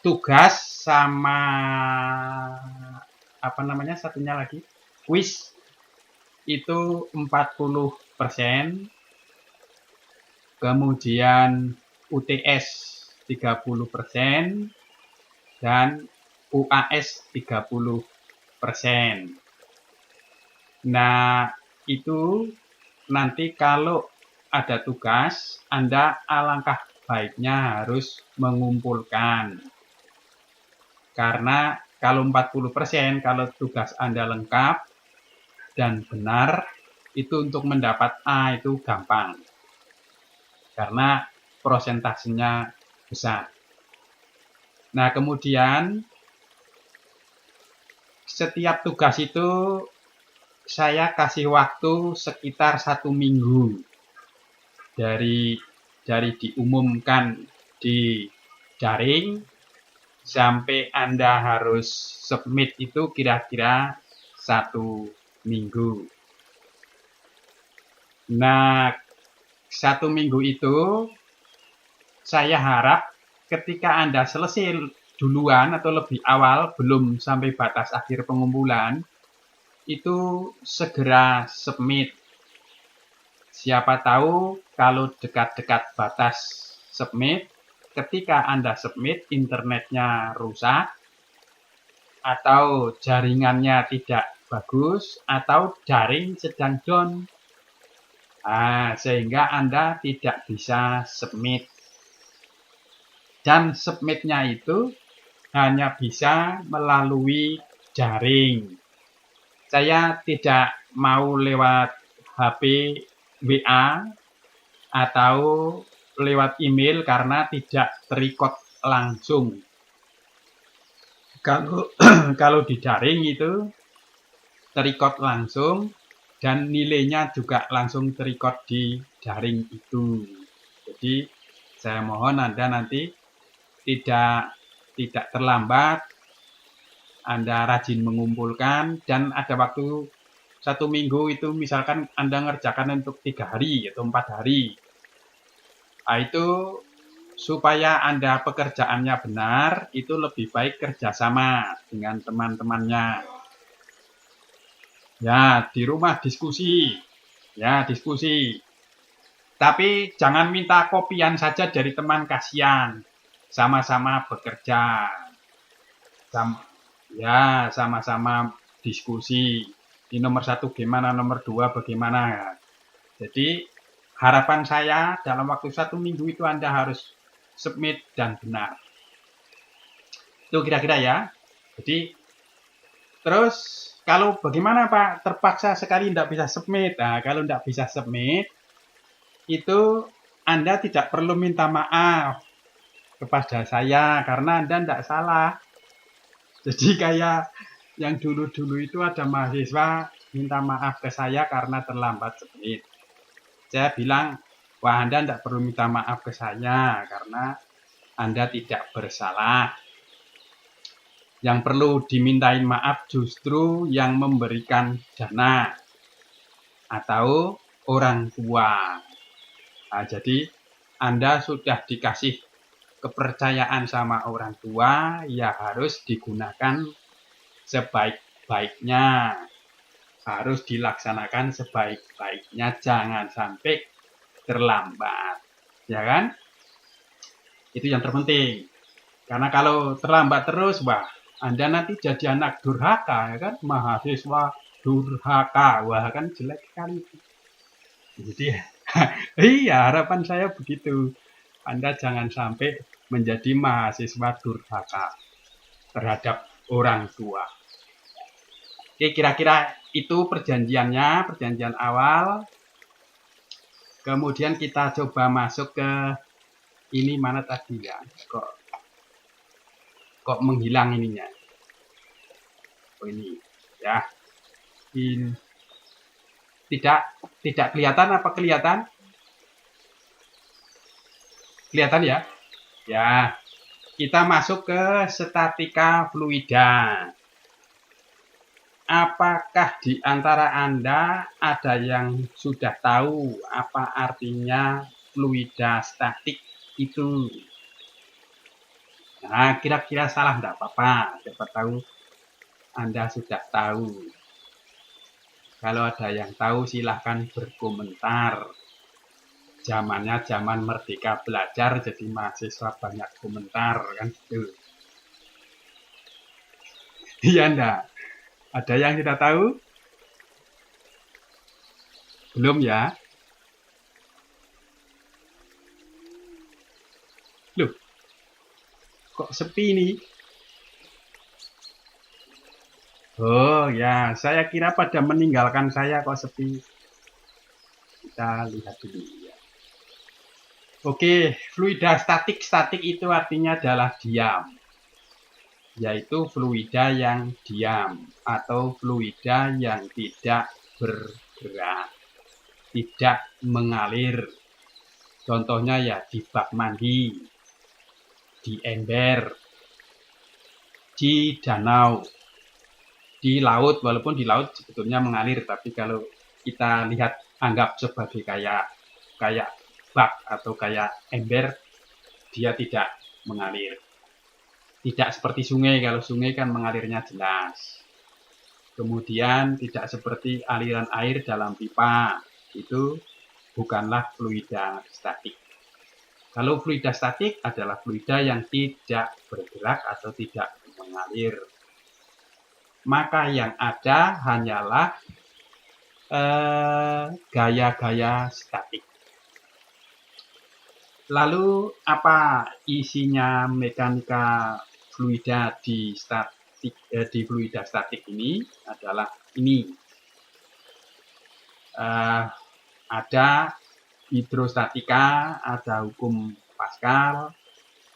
tugas sama apa namanya satunya lagi kuis itu 40%, kemudian UTS 30% dan UAS 30%. Nah, itu nanti kalau ada tugas, Anda alangkah baiknya harus mengumpulkan. Karena kalau 40%, kalau tugas Anda lengkap dan benar, itu untuk mendapat A itu gampang. Karena prosentasenya besar. Nah, kemudian setiap tugas itu saya kasih waktu sekitar 1 minggu dari diumumkan di daring sampai Anda harus submit itu kira-kira 1 minggu. Nah, 1 minggu itu saya harap ketika Anda selesai duluan atau lebih awal, belum sampai batas akhir pengumpulan, itu segera submit. Siapa tahu kalau dekat-dekat batas submit, ketika Anda submit internetnya rusak, atau jaringannya tidak bagus, atau daring sedang down. Nah, sehingga Anda tidak bisa submit. Dan submitnya itu hanya bisa melalui daring. Saya tidak mau lewat HP WA atau lewat email karena tidak terikot langsung. Kalau di daring itu terikot langsung dan nilainya juga langsung terikot di daring itu. Jadi saya mohon Anda nanti tidak terlambat, Anda rajin mengumpulkan dan ada waktu 1 minggu itu misalkan Anda ngerjakan untuk 3 hari atau 4 hari. Nah, itu supaya Anda pekerjaannya benar, itu lebih baik kerjasama dengan teman-temannya. Ya, di rumah diskusi. Ya, diskusi. Tapi jangan minta kopian saja dari teman, kasihan. Sama-sama bekerja. Sama-sama diskusi. Ini nomor 1 gimana, nomor 2 bagaimana. Jadi harapan saya dalam waktu 1 minggu itu Anda harus submit dan benar. Itu kira-kira ya. Jadi terus kalau bagaimana Pak, terpaksa sekali tidak bisa submit. Nah, kalau tidak bisa submit, itu Anda tidak perlu minta maaf kepada saya karena Anda tidak salah. Jadi kayak yang dulu-dulu itu ada mahasiswa minta maaf ke saya karena terlambat submit. Saya bilang, wah Anda tidak perlu minta maaf ke saya karena Anda tidak bersalah. Yang perlu dimintain maaf justru yang memberikan dana atau orang tua. Nah, jadi Anda sudah dikasih kepercayaan sama orang tua, ya harus digunakan sebaik-baiknya. Harus dilaksanakan sebaik-baiknya, jangan sampai terlambat. Ya kan? Itu yang terpenting. Karena kalau terlambat terus, wah, Anda nanti jadi anak durhaka, ya kan? Mahasiswa durhaka, wah kan jelek sekali. Jadi, iya harapan saya begitu. Anda jangan sampai menjadi mahasiswa durhaka terhadap orang tua. Oke, kira-kira itu perjanjiannya, perjanjian awal. Kemudian kita coba masuk ke ini mana tadi ya? Kok menghilang ininya? Oh ini ya. Ini tidak kelihatan apa kelihatan? Kelihatan ya? Ya. Kita masuk ke statika fluida. Apakah di antara Anda ada yang sudah tahu apa artinya fluida statik itu? Nah, kira-kira salah enggak apa-apa. Siapa tahu Anda sudah tahu. Kalau ada yang tahu silahkan berkomentar. Zamannya zaman merdeka belajar, jadi mahasiswa banyak komentar kan gitu. Iya enggak? Ada yang sudah tahu? Belum ya? Loh, kok sepi nih? Oh ya, saya kira pada meninggalkan saya kok sepi. Kita lihat dulu ya. Oke, fluida statik. Statik itu artinya adalah diam. Yaitu fluida yang diam atau fluida yang tidak bergerak, tidak mengalir. Contohnya ya di bak mandi, di ember, di danau, di laut. Walaupun di laut sebetulnya mengalir, tapi kalau kita lihat anggap sebagai kayak bak atau kayak ember, dia tidak mengalir. Tidak seperti sungai, kalau sungai kan mengalirnya jelas. Kemudian tidak seperti aliran air dalam pipa, itu bukanlah fluida statik. Kalau fluida statik adalah fluida yang tidak bergerak atau tidak mengalir. Maka yang ada hanyalah gaya-gaya statik. Lalu apa isinya mekanika fluida di fluida statik ini adalah ini. Ada hidrostatika, ada hukum Pascal,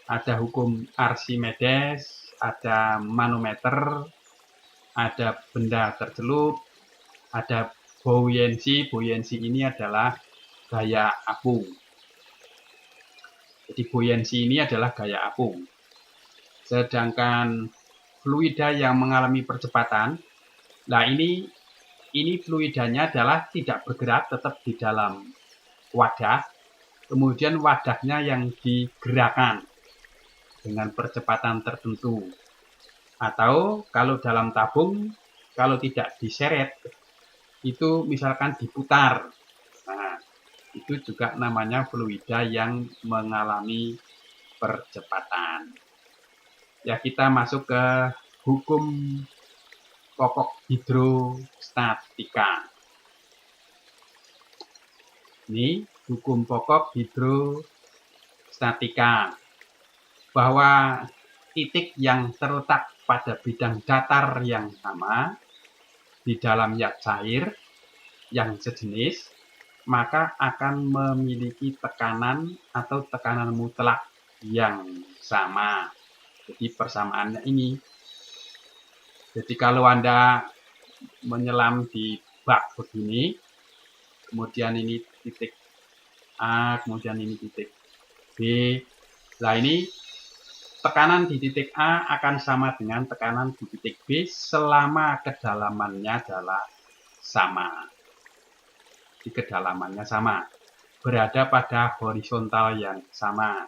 ada hukum Archimedes, ada manometer, ada benda tercelup, ada buoyancy. Buoyancy ini adalah gaya apung. Jadi buoyancy ini adalah gaya apung. Sedangkan fluida yang mengalami percepatan, nah ini fluidanya adalah tidak bergerak, tetap di dalam wadah. Kemudian wadahnya yang digerakkan dengan percepatan tertentu. Atau kalau dalam tabung, kalau tidak diseret, itu misalkan diputar. Nah, itu juga namanya fluida yang mengalami percepatan. Ya, kita masuk ke hukum pokok hidrostatika. Ini hukum pokok hidrostatika. Bahwa titik yang terletak pada bidang datar yang sama di dalam zat cair yang sejenis, maka akan memiliki tekanan atau tekanan mutlak yang sama. Jadi persamaannya ini. Jadi kalau Anda menyelam di bak begini, kemudian ini titik A, kemudian ini titik B. Nah, ini tekanan di titik A akan sama dengan tekanan di titik B selama kedalamannya adalah sama. Di kedalamannya sama. Berada pada horizontal yang sama.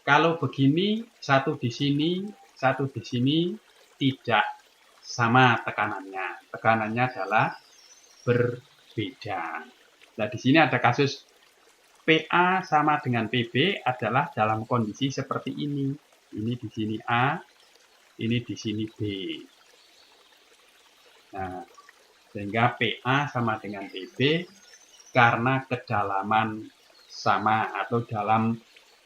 Kalau begini, satu di sini, satu di sini tidak sama tekanannya. Tekanannya adalah berbeda. Nah, di sini ada kasus PA sama dengan PB adalah dalam kondisi seperti ini. Ini di sini A, ini di sini B. Nah, sehingga PA sama dengan PB karena kedalaman sama atau dalam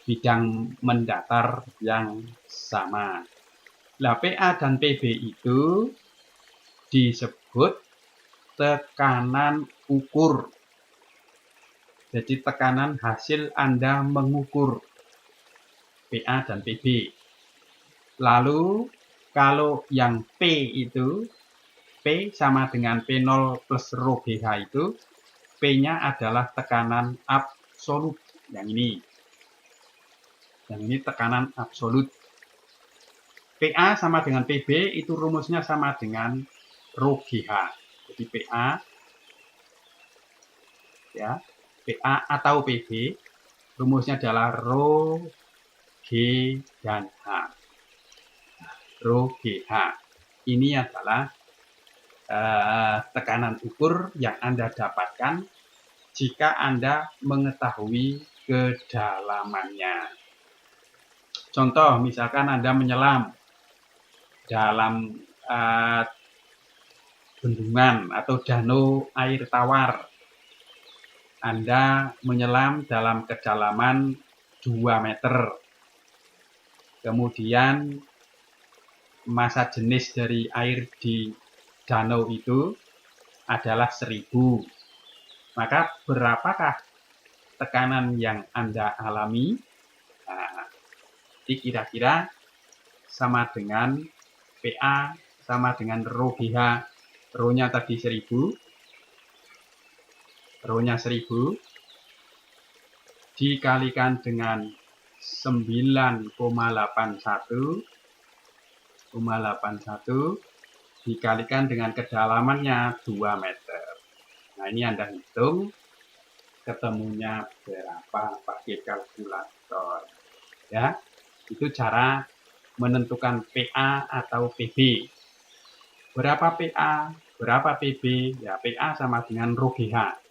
bidang mendatar yang sama. Nah, PA dan PB itu disebut tekanan ukur. Jadi tekanan hasil Anda mengukur PA dan PB. Lalu kalau yang P itu, P sama dengan P0 plus rho GH itu, P-nya adalah tekanan absolut. Yang ini. Yang ini tekanan absolut. PA sama dengan PB itu rumusnya sama dengan rho GH. Jadi PA ya, PA atau PB rumusnya adalah rho G, dan H. Rho GH. Ini adalah tekanan ukur yang Anda dapatkan jika Anda mengetahui kedalamannya. Contoh, misalkan Anda menyelam dalam bendungan atau danau air tawar. Anda menyelam dalam kedalaman 2 meter. Kemudian massa jenis dari air di danau itu adalah 1000. Maka berapakah tekanan yang Anda alami? Nah, jadi kira-kira sama dengan PA sama dengan Rho GH. Rho-nya tadi 1000. Rho-nya 1000 dikalikan dengan 9,81 dikalikan dengan kedalamannya 2 meter. Nah, ini Anda hitung ketemunya berapa pakai kalkulator. Ya, itu cara menentukan PA atau PB. Berapa PA, berapa PB? Ya, PA sama dengan Rho GH.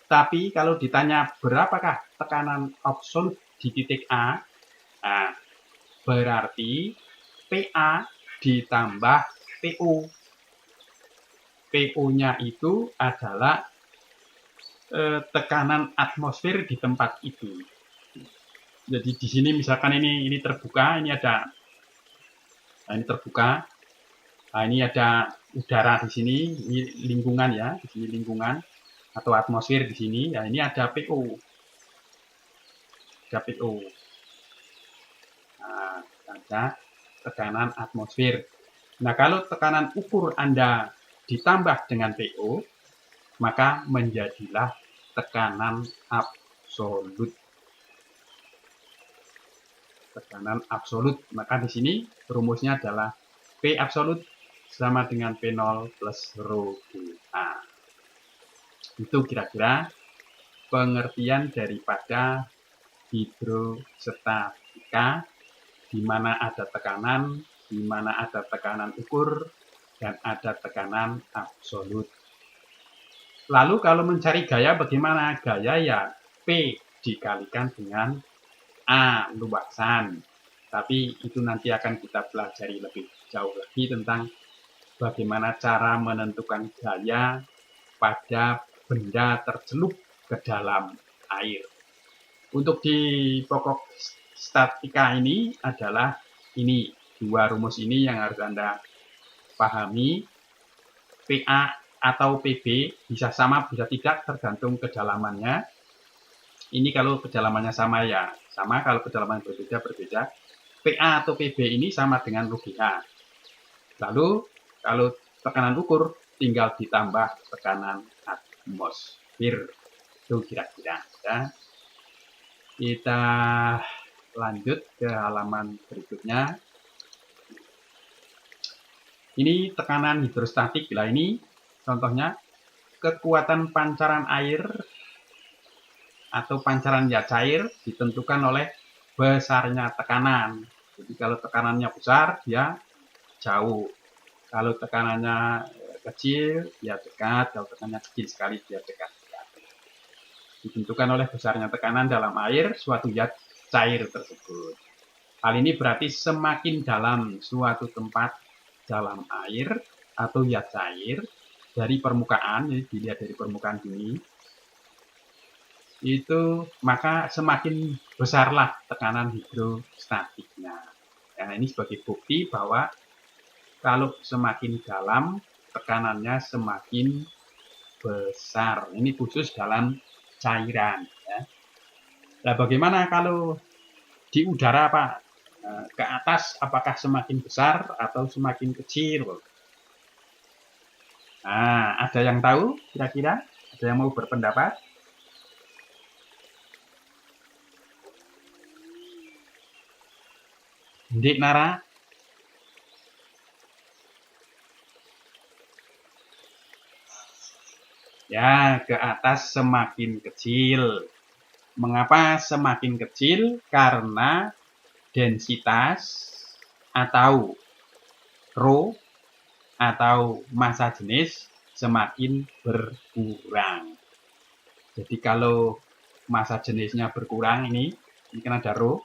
Tapi kalau ditanya berapakah tekanan absolut di titik A, nah, berarti PA ditambah PO. PO-nya itu adalah tekanan atmosfer di tempat itu. Jadi di sini misalkan ini terbuka, ini ada, nah ini terbuka, nah ini ada udara di sini, ini lingkungan ya, di sini lingkungan atau atmosfer di sini, ya ini ada PO, ada PO. Nah, ada tekanan atmosfer. Nah, kalau tekanan ukur Anda ditambah dengan PO, maka menjadilah tekanan absolut. Tekanan absolut. Maka di sini rumusnya adalah P absolut sama dengan P0 plus Rho GH. Itu kira-kira pengertian daripada hidrostatika, di mana ada tekanan, di mana ada tekanan ukur, dan ada tekanan absolut. Lalu kalau mencari gaya bagaimana? Gaya ya P dikalikan dengan A luasan. Tapi itu nanti akan kita pelajari lebih jauh lagi tentang bagaimana cara menentukan gaya pada benda tercelup ke dalam air. Untuk di pokok statika ini adalah ini, dua rumus ini yang harus Anda pahami. PA atau PB bisa sama, bisa tidak, tergantung kedalamannya. Ini kalau kedalamannya sama ya sama, kalau kedalaman berbeda berbeda. PA atau PB ini sama dengan Rho GH. Lalu kalau tekanan ukur tinggal ditambah tekanan atmosfer. Itu kira-kira ya. Kita lanjut ke halaman berikutnya. Ini tekanan hidrostatik. Bila ini contohnya kekuatan pancaran air atau pancaran zat cair ditentukan oleh besarnya tekanan. Jadi kalau tekanannya besar, dia jauh. Kalau tekanannya kecil, dia dekat. Kalau tekanannya kecil sekali, dia dekat. Ditentukan oleh besarnya tekanan dalam air suatu zat cair tersebut. Hal ini berarti semakin dalam suatu tempat dalam air atau zat cair dari permukaan, jadi dilihat dari permukaan bumi, itu maka semakin besarlah tekanan hidrostatiknya. Nah, ini sebagai bukti bahwa kalau semakin dalam tekanannya semakin besar. Ini khusus dalam cairan. Ya. Nah, bagaimana kalau di udara, Pak? Ke atas apakah semakin besar atau semakin kecil? Nah, ada yang tahu kira-kira? Ada yang mau berpendapat? Ndik Nara? Ya, ke atas semakin kecil. Mengapa semakin kecil? Karena densitas atau rho atau massa jenis semakin berkurang. Jadi kalau massa jenisnya berkurang ini kan ada rho.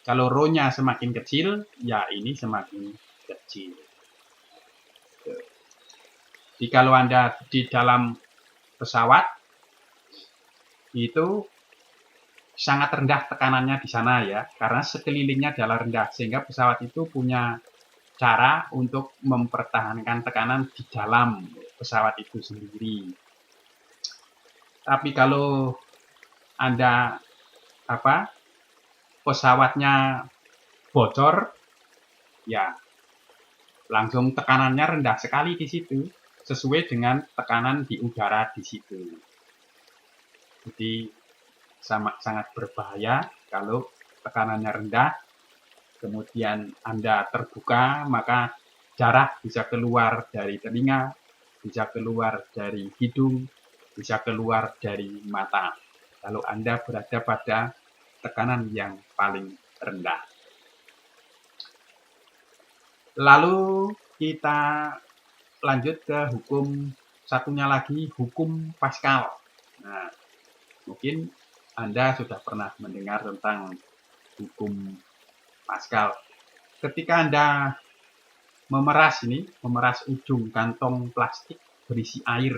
Kalau rho-nya semakin kecil, ya ini semakin kecil. Jadi kalau Anda di dalam pesawat itu sangat rendah tekanannya di sana ya, karena sekelilingnya adalah rendah, sehingga pesawat itu punya cara untuk mempertahankan tekanan di dalam pesawat itu sendiri. Tapi kalau Anda pesawatnya bocor, ya langsung tekanannya rendah sekali di situ, sesuai dengan tekanan di udara di situ. Jadi sangat berbahaya kalau tekanannya rendah, kemudian Anda terbuka, maka darah bisa keluar dari telinga, bisa keluar dari hidung, bisa keluar dari mata. Kalau Anda berada pada tekanan yang paling rendah. Lalu kita lanjut ke hukum satunya lagi, hukum Pascal. Nah, mungkin Anda sudah pernah mendengar tentang hukum Pascal. Ketika Anda memeras ujung kantong plastik berisi air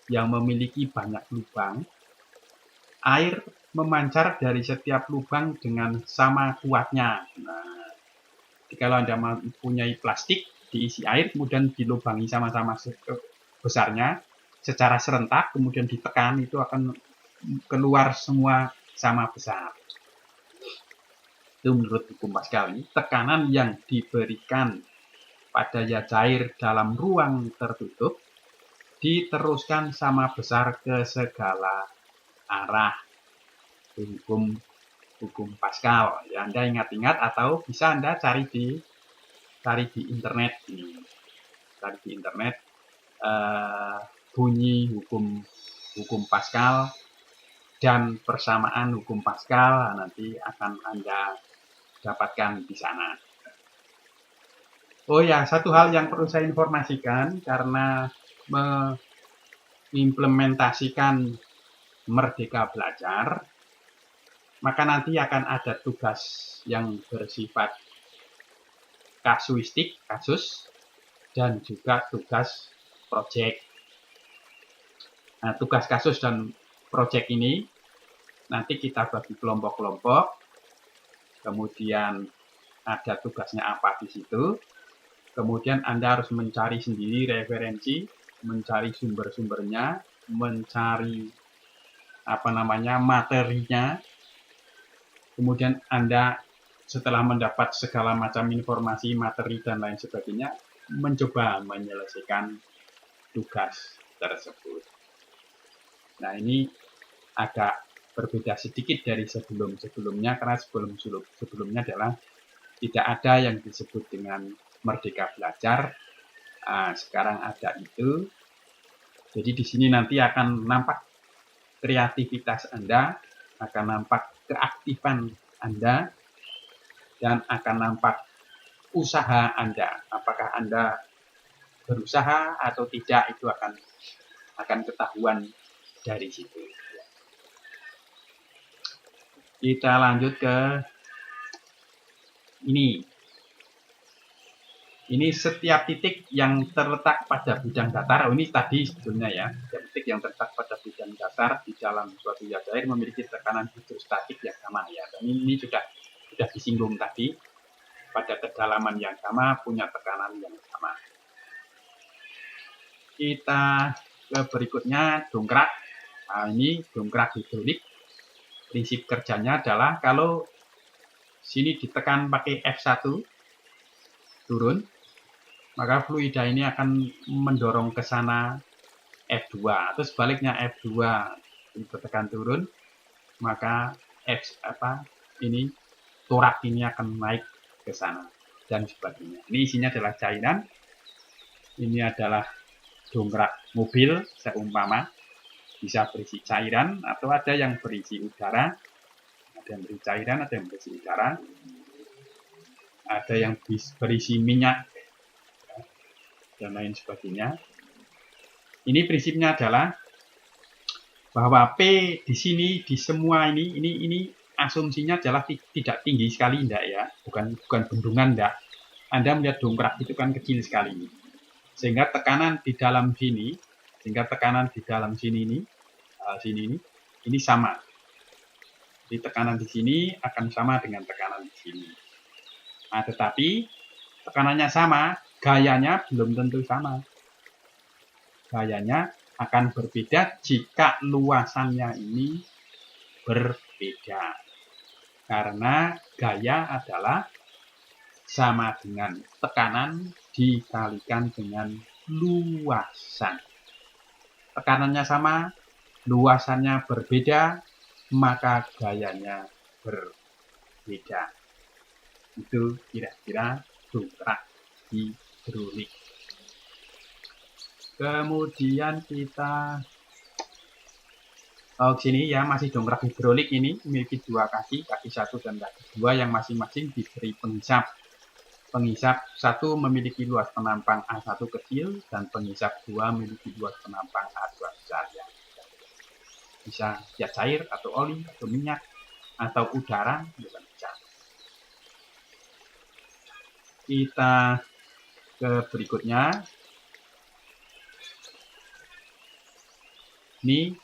yang memiliki banyak lubang, air memancar dari setiap lubang dengan sama kuatnya. Nah, kalau Anda mempunyai plastik diisi air, kemudian dilubangi sama-sama besarnya, secara serentak, kemudian ditekan, itu akan keluar semua sama besar. Itu menurut hukum Pascal. Tekanan yang diberikan pada zat cair dalam ruang tertutup diteruskan sama besar ke segala arah. Itu hukum Pascal. Ya, Anda ingat-ingat atau bisa Anda cari di internet ini. Cari di internet bunyi hukum Pascal dan persamaan hukum Pascal, nanti akan Anda dapatkan di sana. Oh ya, satu hal yang perlu saya informasikan, karena mengimplementasikan Merdeka Belajar, maka nanti akan ada tugas yang bersifat kasuistik, kasus, dan juga tugas proyek. Nah, tugas kasus dan proyek ini nanti kita bagi kelompok-kelompok, kemudian ada tugasnya apa di situ, kemudian Anda harus mencari sendiri referensi, mencari sumber-sumbernya, mencari materinya, kemudian Anda setelah mendapat segala macam informasi, materi, dan lain sebagainya, mencoba menyelesaikan tugas tersebut. Nah, ini agak berbeda sedikit dari sebelumnya, karena sebelumnya adalah tidak ada yang disebut dengan Merdeka Belajar. Nah, sekarang ada itu. Jadi di sini nanti akan nampak kreativitas Anda, akan nampak keaktifan Anda, dan akan nampak usaha Anda. Apakah Anda berusaha atau tidak, itu akan ketahuan dari situ. Kita lanjut ke ini. Ini setiap titik yang terletak pada bidang datar. Ini tadi sebetulnya ya, titik yang terletak pada bidang datar di dalam suatu zat cair memiliki tekanan hidrostatik yang sama ya. Dan ini sudah disinggung tadi, pada kedalaman yang sama punya tekanan yang sama. Kita ke berikutnya, dongkrak. Nah, ini dongkrak hidrolik. Prinsip kerjanya adalah kalau sini ditekan pakai F1 turun, maka fluida ini akan mendorong ke sana F2, atau sebaliknya F2 ditekan turun, maka torak ini akan naik ke sana dan sebagainya. Ini isinya adalah cairan. Ini adalah dongkrak mobil seumpama. bisa berisi cairan atau ada yang berisi udara, ada yang berisi cairan, ada yang berisi udara, ada yang berisi minyak dan lain sebagainya. Ini prinsipnya adalah bahwa P di sini di semua ini asumsinya adalah tidak tinggi sekali, enggak ya, bukan bendungan, enggak. Anda melihat dongkrak itu kan kecil sekali, sehingga tekanan di dalam sini, ini sama. Jadi tekanan di sini akan sama dengan tekanan di sini. Nah, tetapi tekanannya sama, gayanya belum tentu sama. Gayanya akan berbeda jika luasannya ini berbeda. Karena gaya adalah sama dengan tekanan dikalikan dengan luasan. Tekanannya sama, luasannya berbeda, maka gayanya berbeda. Itu kira-kira dongkrak hidrolik. Kemudian kita sini ya, masih dongkrak hidrolik ini memiliki dua kaki satu dan kaki dua yang masing-masing diberi pengisap. Pengisap satu memiliki luas penampang A1 kecil dan pengisap 2 memiliki luas penampang A2 besar ya. Bisa zat cair atau oli atau minyak atau udara juga bisa. Kita ke berikutnya. Ini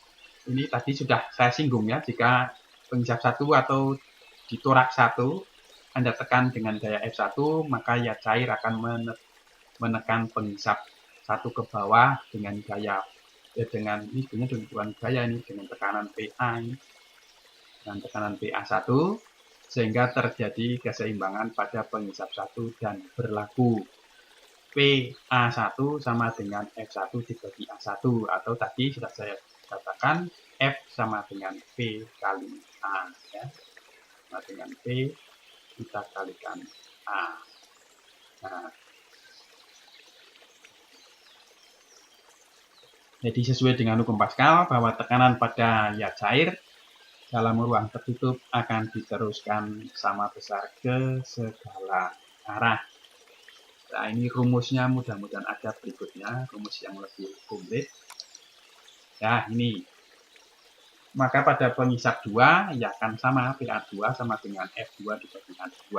tadi sudah saya singgung ya, jika pengisap 1 atau di torak 1 Anda tekan dengan daya F1, maka zat cair akan menekan pengisap 1 ke bawah dengan gaya dengan tekanan PA ini, dengan tekanan PA1, sehingga terjadi keseimbangan pada pengisap 1 dan berlaku PA1 sama dengan F1 dibagi A1, atau tadi sudah saya katakan F sama dengan P kali A ya. Sama dengan P kita kalikan A. Nah, jadi sesuai dengan hukum Pascal bahwa tekanan pada zat cair dalam ruang tertutup akan diteruskan sama besar ke segala arah. Nah, ini rumusnya mudah-mudahan ada berikutnya, rumus yang lebih komplit. Ya, ini. Maka pada pengisap 2 ya akan sama, PA2 sama dengan F2 dibagi A2.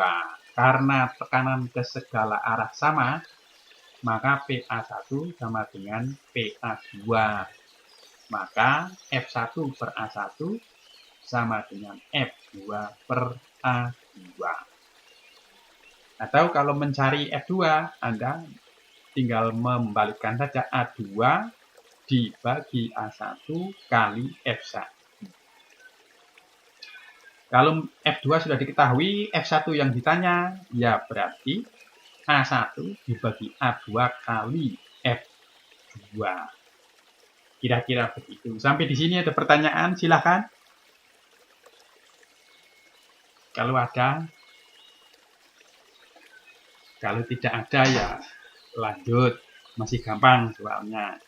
Karena tekanan ke segala arah sama, maka PA1 sama dengan PA2. Maka F1 per A1 sama dengan F2 per A2. Atau kalau mencari F2, Anda tinggal membalikkan saja A2 dibagi A1 kali F1. Kalau F2 sudah diketahui, F1 yang ditanya, ya berarti A1 dibagi A2 kali F2. Kira-kira begitu. Sampai di sini ada pertanyaan, silakan. Kalau ada. Kalau tidak ada ya lanjut. Masih gampang soalnya.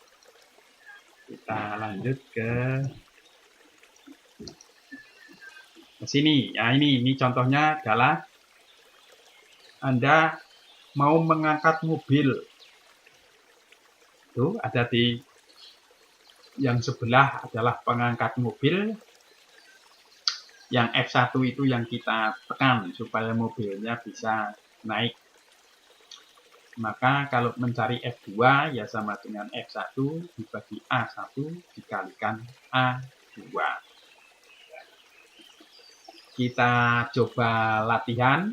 Kita lanjut ke sini. Ya, ini contohnya adalah Anda mau mengangkat mobil. Tuh, ada di yang sebelah adalah pengangkat mobil. Yang F1 itu yang kita tekan supaya mobilnya bisa naik. Maka kalau mencari F2 ya sama dengan F1 dibagi A1 dikalikan A2. Kita coba latihan.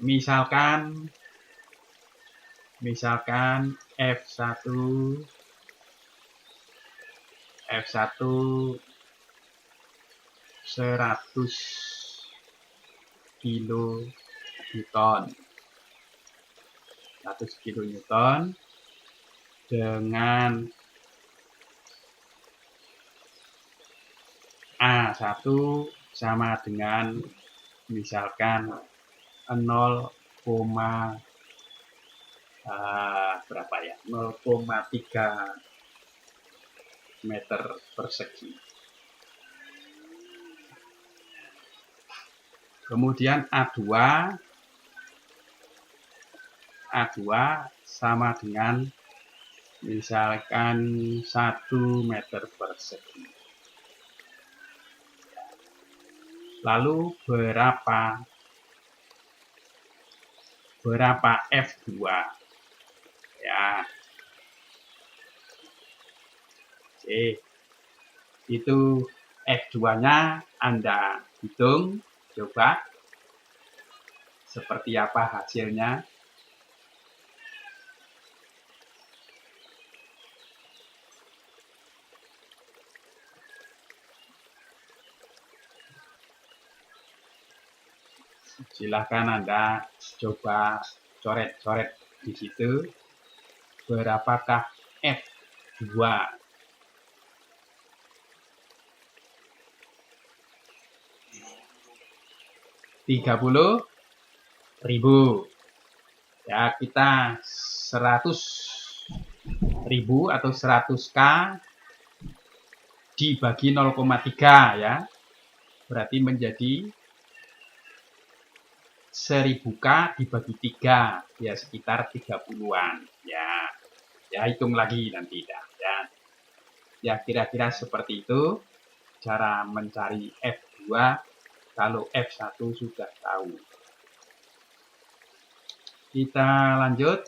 Misalkan F1 100 kilonewton. 100 kilonewton dengan A1 sama dengan misalkan 0, berapa ya? 0,3 meter persegi. Kemudian A2 sama dengan misalkan 1 meter persegi. Lalu berapa F2? Ya. Oke. Itu F2-nya Anda hitung, coba seperti apa hasilnya. Silahkan Anda coba coret-coret di situ. Berapakah F2? 30.000. Ya, kita 100.000 atau 100K dibagi 0,3 ya. Berarti menjadi 1000K dibagi 3, ya sekitar 30-an. Ya hitung lagi nanti dah ya. Ya kira-kira seperti itu cara mencari F2 kalau F1 sudah tahu. Kita lanjut.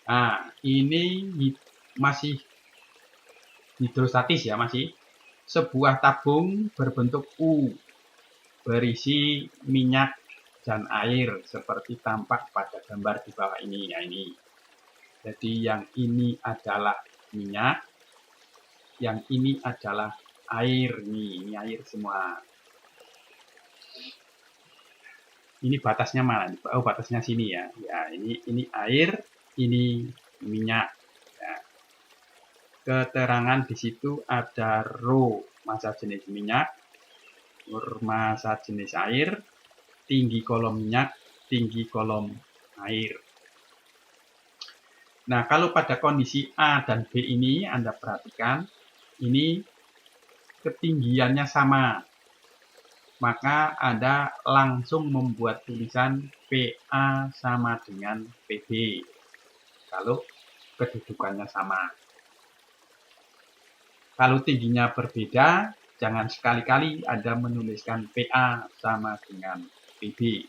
Nah, ini masih hidrostatis ya, masih sebuah tabung berbentuk U berisi minyak dan air seperti tampak pada gambar di bawah ini ya ini. Jadi yang ini adalah minyak, yang ini adalah air nih, ini air semua. Ini batasnya mana? Oh, batasnya sini ya. Ya, ini air, ini minyak. Ya. Keterangan di situ ada rho, massa jenis minyak, massa jenis air, tinggi kolom minyak, tinggi kolom air. Nah, kalau pada kondisi A dan B ini Anda perhatikan, ini ketinggiannya sama. Maka Anda langsung membuat tulisan PA sama dengan PB kalau kedudukannya sama. Kalau tingginya berbeda, jangan sekali-kali Anda menuliskan PA sama dengan PB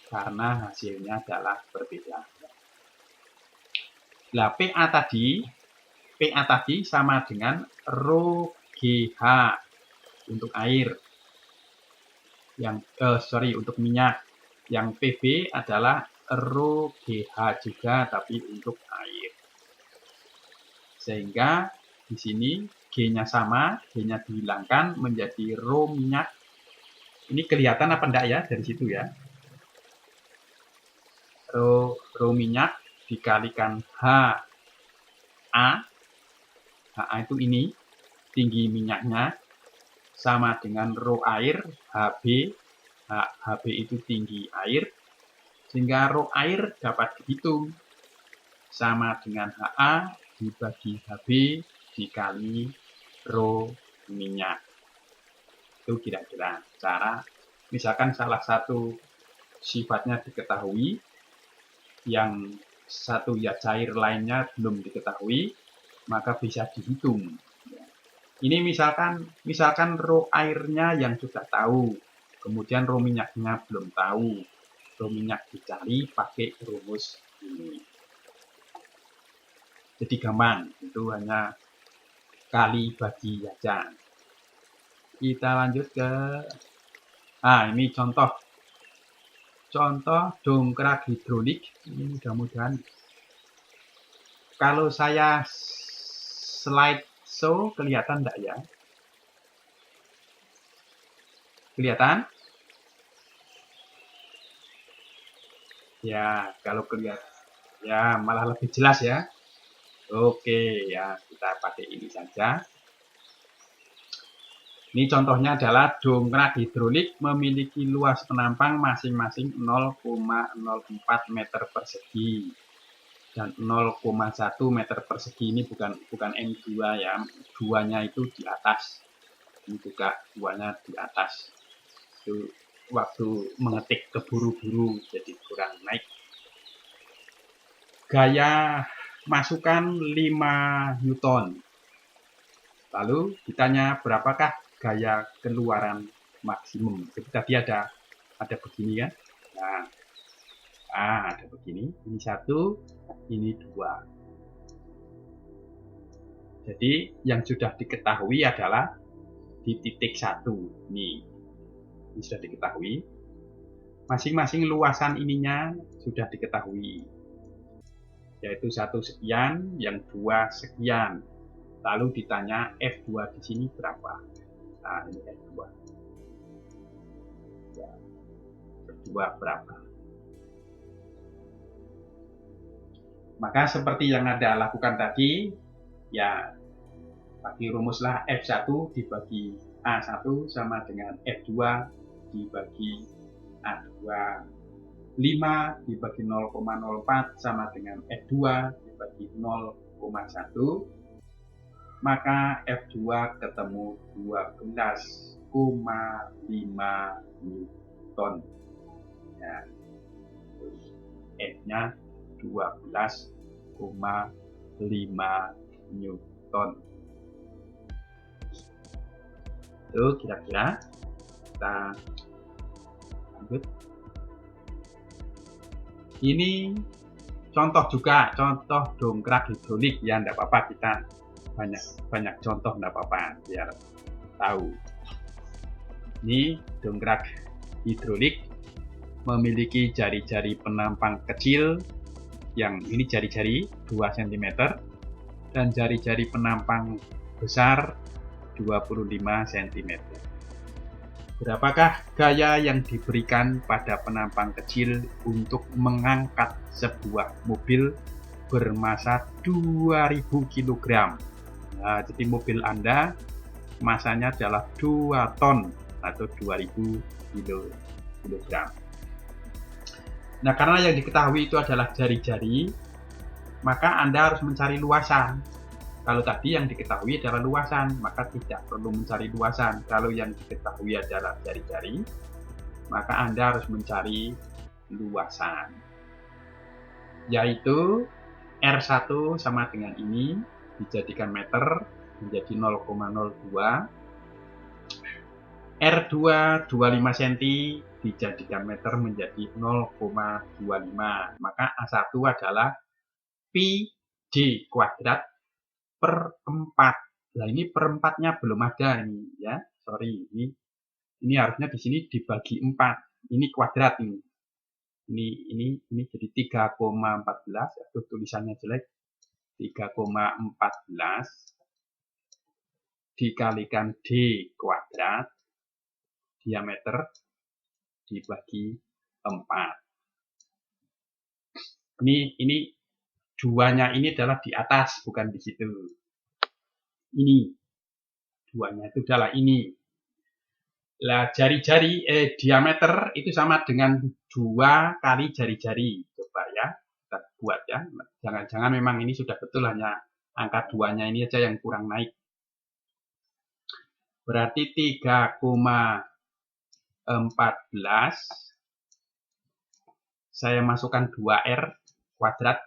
karena hasilnya adalah berbeda. Nah, PA tadi sama dengan rho GH untuk air. Untuk minyak. Yang PB adalah rho GH juga tapi untuk air. Sehingga di sini G-nya sama, G-nya dihilangkan menjadi rho minyak. Ini kelihatan apa enggak ya dari situ ya? Rho minyak dikalikan HA itu ini tinggi minyaknya sama dengan rho air HB. HB itu tinggi air, sehingga rho air dapat dihitung sama dengan HA dibagi HB dikali rho minyak. Itu kira-kira cara, misalkan salah satu sifatnya diketahui, yang satu ya cair lainnya belum diketahui, maka bisa dihitung. Ini misalkan rho airnya yang sudah tahu, kemudian rho minyaknya belum tahu. Rho minyak dicari pakai rumus ini. Jadi gampang, itu hanya kali bagi saja. Kita lanjut ke ini contoh dongkrak hidrolik. Ini mudah-mudahan kalau saya slide show kelihatan enggak ya? Kelihatan? Ya, kalau kelihatan ya malah lebih jelas ya. Oke, ya kita pakai ini saja. Ini contohnya adalah dongkrak hidrolik memiliki luas penampang masing-masing 0,04 meter persegi. dan 0,1 meter persegi. Ini bukan M2 ya, 2-nya itu di atas. Ini juga 2-nya di atas. Itu waktu mengetik keburu-buru jadi kurang naik. Gaya masukan 5 Newton. Lalu ditanya berapakah gaya keluaran maksimum. Jadi tadi ada begini kan. Nah, ada begini. Ini 1, ini 2. Jadi yang sudah diketahui adalah di titik 1. Ini sudah diketahui. Masing-masing luasan ininya sudah diketahui. Yaitu 1 sekian, yang 2 sekian. Lalu ditanya F2 di sini berapa? Nah, ini F2. Ya, F2 berapa? Maka seperti yang Anda lakukan tadi, ya bagi rumuslah F1 dibagi A1 sama dengan F2 dibagi A2. 5 dibagi 0,04 sama dengan F2 dibagi 0,1. Maka F2 ketemu 12,5 Newton. Ya. F-nya 12,5 Newton. Itu kira-kira. Kita lanjut. Ini contoh juga, contoh dongkrak hidrolik ya, enggak apa-apa, kita banyak contoh enggak apa-apa biar tahu. Ini dongkrak hidrolik memiliki jari-jari penampang kecil, yang ini jari-jari 2 cm dan jari-jari penampang besar 25 cm. Berapakah gaya yang diberikan pada penampang kecil untuk mengangkat sebuah mobil bermasa 2000 kg? Nah, jadi mobil Anda masanya adalah 2 ton atau 2000 kg. Nah, karena yang diketahui itu adalah jari-jari, maka Anda harus mencari luasan. Kalau tadi yang diketahui adalah luasan, maka tidak perlu mencari luasan. Kalau yang diketahui adalah jari-jari, maka Anda harus mencari luasan. Yaitu R1 sama dengan ini, dijadikan meter menjadi 0,02. R2 25 cm dijadikan meter menjadi 0,25. Maka A1 adalah pi D kuadrat per 4. Nah, ini per 4-nya belum ada ini ya. Sorry, ini harusnya di sini dibagi 4. Ini kuadrat ini. Ini jadi 3,14. Aduh, tulisannya jelek. 3,14 dikalikan D kuadrat diameter dibagi 4. Ini 2-nya ini adalah di atas, bukan di situ. Ini 2-nya itu adalah ini. Lah, jari-jari diameter itu sama dengan 2 kali jari-jari. Coba ya, kita buat ya. Jangan-jangan memang ini sudah betul, hanya angka 2-nya ini aja yang kurang naik. Berarti 3,14 saya masukkan 2R kuadrat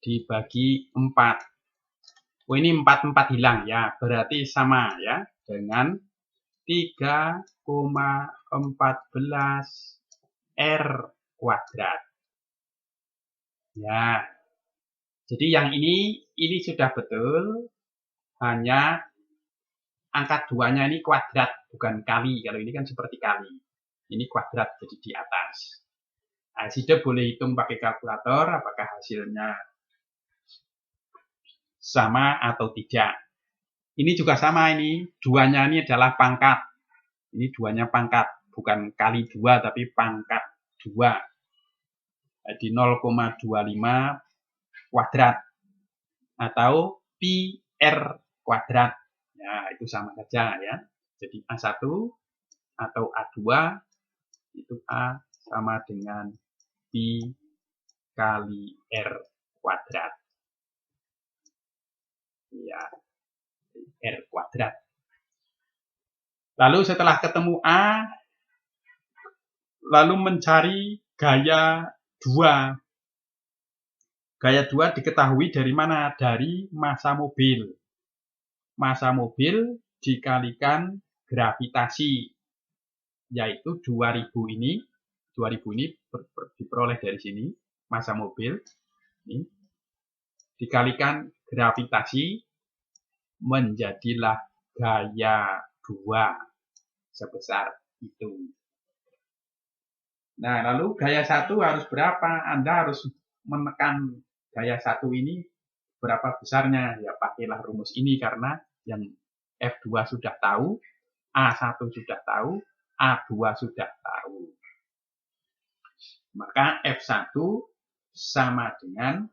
dibagi 4. Oh, ini 4 hilang ya, berarti sama ya dengan 3,14 R kuadrat. Ya. Jadi yang ini sudah betul, hanya angka 2-nya ini kuadrat, bukan kali. Kalau ini kan seperti kali. Ini kuadrat, jadi di atas. Nah, Sida boleh hitung pakai kalkulator, apakah hasilnya sama atau tidak. Ini juga sama ini, 2-nya ini adalah pangkat. Ini 2-nya pangkat, bukan kali 2, tapi pangkat 2. Jadi 0,25 kuadrat atau pi R kuadrat. Ya, itu sama saja ya. Jadi A1 atau A2 itu A sama dengan Pi kali R kuadrat. Ya, R kuadrat. Lalu setelah ketemu A, lalu mencari gaya 2. Gaya 2 diketahui dari mana? Dari massa mobil. Massa mobil dikalikan gravitasi, yaitu 2000 ini diperoleh dari sini, massa mobil ini dikalikan gravitasi menjadilah gaya 2 sebesar itu. Nah, lalu gaya 1 harus berapa? Anda harus menekan gaya 1 ini berapa besarnya? Ya pakailah rumus ini, karena yang F2 sudah tahu, A1 sudah tahu, A2 sudah tahu. Maka F1 sama dengan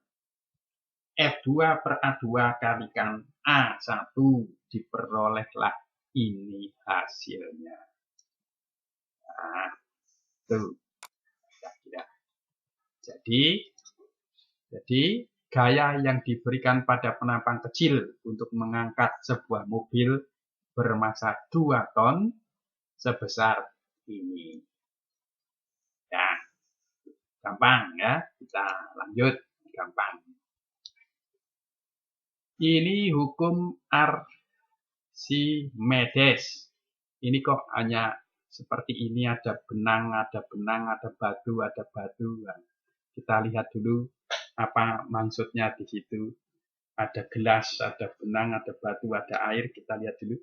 F2 per A2 kalikan A1, diperolehlah ini hasilnya. Nah, tuh. Jadi gaya yang diberikan pada penampang kecil untuk mengangkat sebuah mobil bermassa 2 ton sebesar ini. Ya, gampang ya, kita lanjut, gampang. Ini hukum Archimedes. Ini kok hanya seperti ini, ada benang, ada batu, ada batu. Kita lihat dulu apa maksudnya di situ. Ada gelas, ada benang, ada batu, ada air. Kita lihat dulu.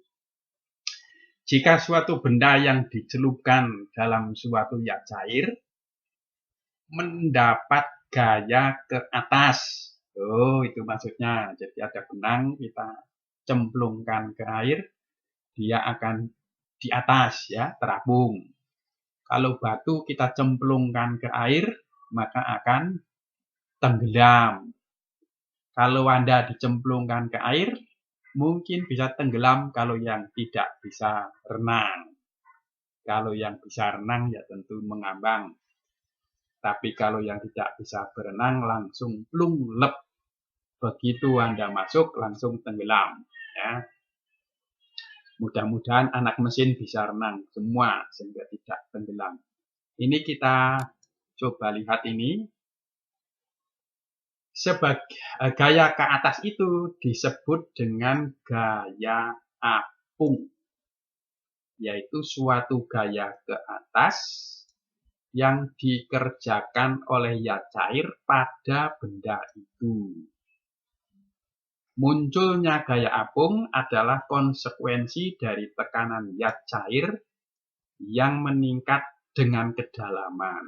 Jika suatu benda yang dicelupkan dalam suatu zat cair mendapat gaya ke atas. Oh, itu maksudnya. Jadi ada benang, kita cemplungkan ke air, dia akan di atas ya, terapung. Kalau batu kita cemplungkan ke air, maka akan tenggelam. Kalau Anda dicemplungkan ke air, mungkin bisa tenggelam kalau yang tidak bisa renang. Kalau yang bisa renang ya tentu mengambang. Tapi kalau yang tidak bisa berenang langsung plung lep. Begitu Anda masuk langsung tenggelam. Ya. Mudah-mudahan anak mesin bisa renang semua sehingga tidak tenggelam. Ini kita coba lihat ini. Sebagai gaya ke atas itu disebut dengan gaya apung, yaitu suatu gaya ke atas yang dikerjakan oleh zat cair pada benda itu. Munculnya gaya apung adalah konsekuensi dari tekanan zat cair yang meningkat dengan kedalaman.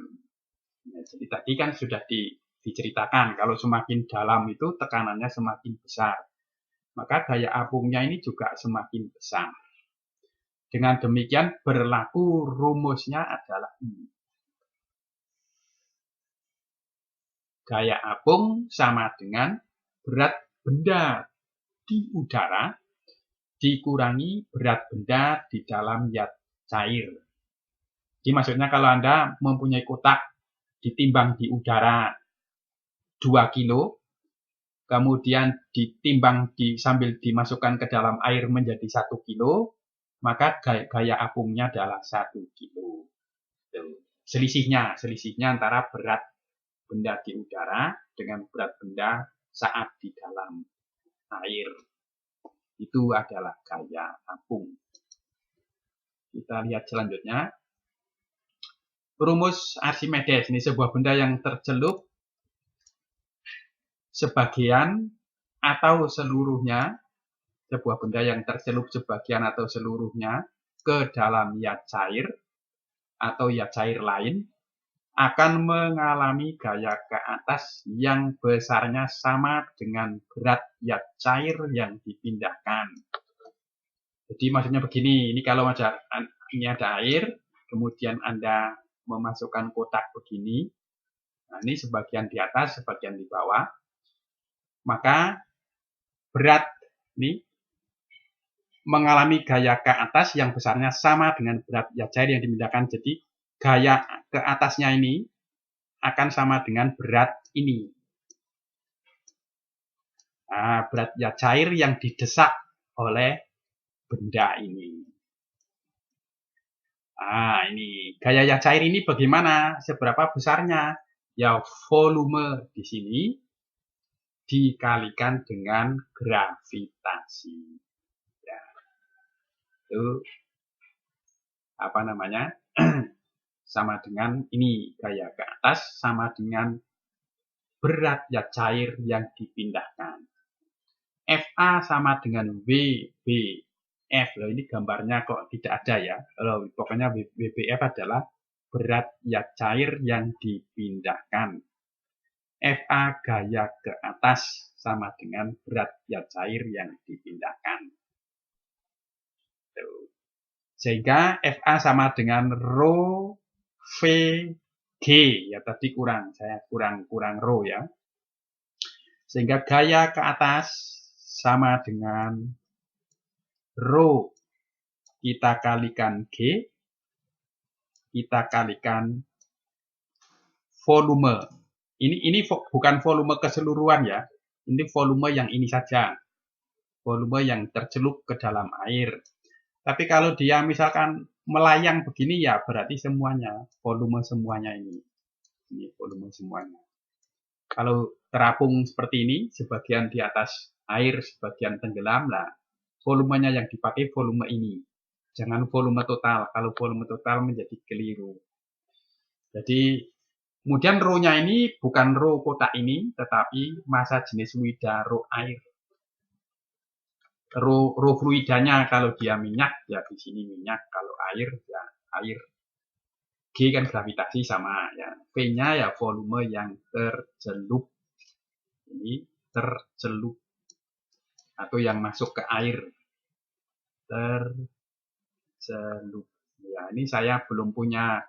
Nah, jadi tadi kan sudah diceritakan kalau semakin dalam itu tekanannya semakin besar. Maka gaya apungnya ini juga semakin besar. Dengan demikian berlaku rumusnya adalah ini. Gaya apung sama dengan berat benda di udara dikurangi berat benda di dalam zat cair. Jadi maksudnya kalau Anda mempunyai kotak ditimbang di udara 2 kilo, kemudian ditimbang sambil dimasukkan ke dalam air menjadi 1 kilo, maka gaya apungnya adalah 1 kilo. Selisihnya antara berat benda di udara dengan berat benda saat di dalam air. Itu adalah gaya apung. Kita lihat selanjutnya. Rumus Archimedes, ini sebuah benda yang tercelup sebagian atau seluruhnya, sebuah benda yang tercelup sebagian atau seluruhnya ke dalam zat cair atau zat cair lain akan mengalami gaya ke atas yang besarnya sama dengan berat zat cair yang dipindahkan. Jadi maksudnya begini, ini kalau ini ada air, kemudian Anda memasukkan kotak begini, nah ini sebagian di atas, sebagian di bawah, maka berat ini mengalami gaya ke atas yang besarnya sama dengan berat zat cair yang dipindahkan. Jadi gaya ke atasnya ini akan sama dengan berat ini. Nah, berat zat cair yang didesak oleh benda ini. Nah, ini gaya zat cair ini bagaimana? Seberapa besarnya? Ya, volume di sini dikalikan dengan gravitasi. Ya, itu apa namanya? Sama dengan ini, gaya ke atas sama dengan berat zat cair yang dipindahkan. FA sama dengan WBF. Loh, ini gambarnya kok tidak ada ya. Loh, pokoknya WBF adalah berat zat cair yang dipindahkan. FA gaya ke atas sama dengan berat zat cair yang dipindahkan. Tuh. Sehingga FA sama dengan rho VG. Ya tadi saya kurang rho ya. Sehingga gaya ke atas sama dengan rho kita kalikan G, kita kalikan volume. Ini bukan volume keseluruhan ya, ini volume yang ini saja, volume yang tercelup ke dalam air. Tapi kalau dia misalkan melayang begini ya berarti semuanya, volume semuanya ini volume semuanya. Kalau terapung seperti ini, sebagian di atas air, sebagian tenggelam, lah volumenya yang dipakai volume ini. Jangan volume total, kalau volume total menjadi keliru. Jadi, kemudian rho-nya ini bukan rho kotak ini, tetapi massa jenis fluida rho air. Rho fluidanya kalau dia minyak, ya di sini minyak, kalau air, ya air. G kan gravitasi sama ya. V-nya ya volume yang tercelup. Ini tercelup atau yang masuk ke air. Tercelup. Ya, ini saya belum punya